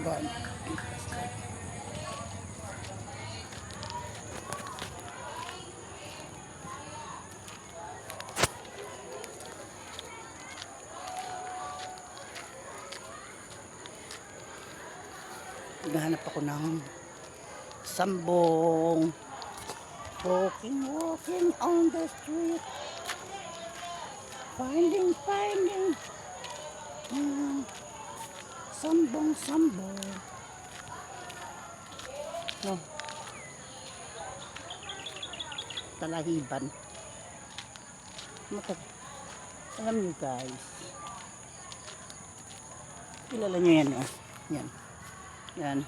Gan. Naghahanap ako ng sambong. Walking on the street. Finding. Sambong. No. Talahiban. Alam niyo guys. Kilala niyo yan, oh. Yan.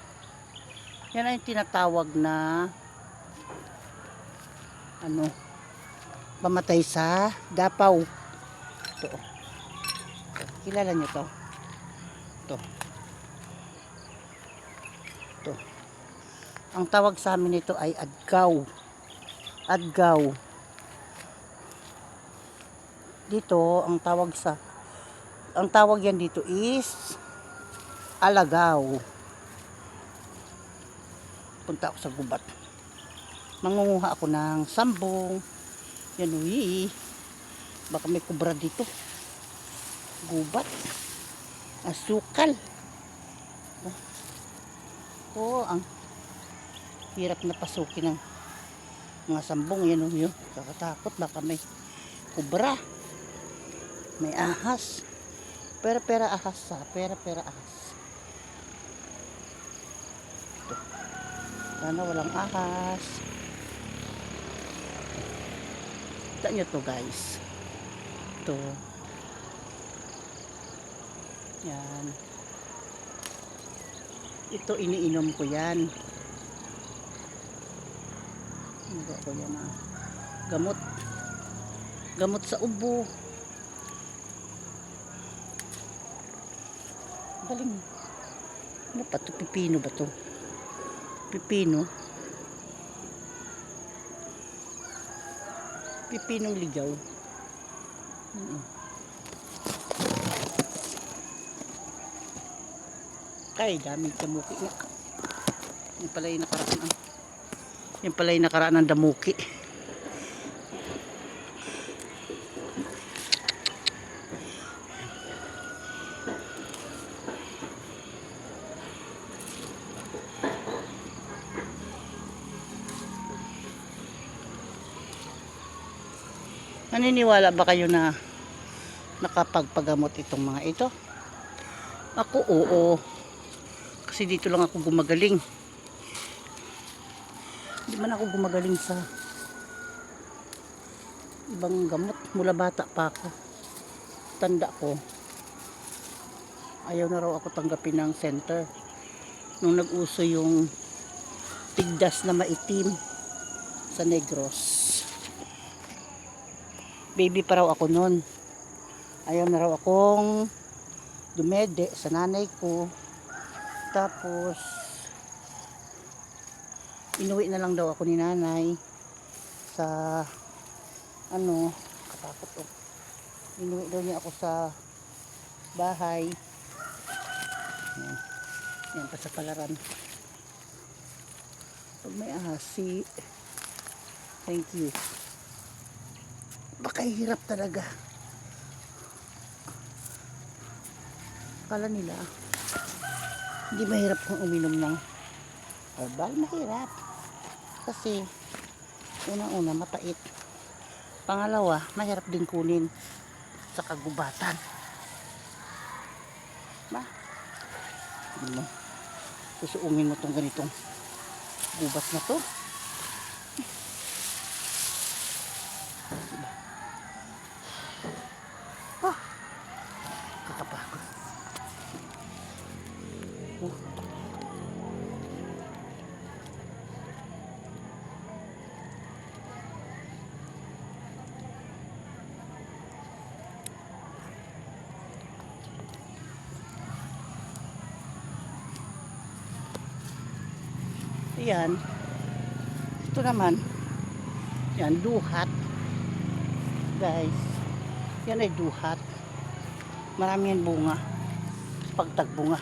Yan ay tinatawag na pamatay sa Dapaw. Ito. Kilala niyo to? Ito. Ang tawag sa amin nito ay adgaw. Dito ang tawag yan dito is alagaw. Punta ako sa gubat. Mangunguha ako ng sambong. Yan, baka may kubra dito. Gubat. Asukal. Ang hirap na pasukin ng mga sambong. Yan, kakatakot. Baka may kubra. May ahas. Pera ahas. Sana walang ahas. Kita nyo to guys. Ito. Yan. Ito iniinom ko yan. Nagawa ko yan gamot sa ubo. Galing. Ano pa to? Pipino ba to? Pipinong ligaw. Kay daming damuki. Yan pala yung nakaraan ng damuki. Naniniwala ba kayo na nakapagpagamot itong mga ito? Ako, oo. Kasi dito lang ako gumagaling. Hindi man ako gumagaling sa ibang gamot. Mula bata pa ako. Tanda ko. Ayaw na raw ako tanggapin ng center. Nung nag-uso yung tigdas na maitim sa Negros. Baby pa raw ako noon. Ayaw na raw akong dumede sa nanay ko. Tapos inuwi na lang daw ako ni nanay sa katakot oh. Inuwi daw niya ako sa bahay. Yan pa sa palaran. Pag may ahasi. Thank you. Baka hirap talaga. Akala nila hindi mahirap kung uminom ng herbal. Mahirap kasi unang-una mapait, pangalawa mahirap din kunin sa kagubatan susuungin mo tong ganitong gubat na to. Kakapagod. Yan. Ito naman. Yan, duhat. Guys. Yan ay duhat. Marami yan bunga. Pagtagbunga.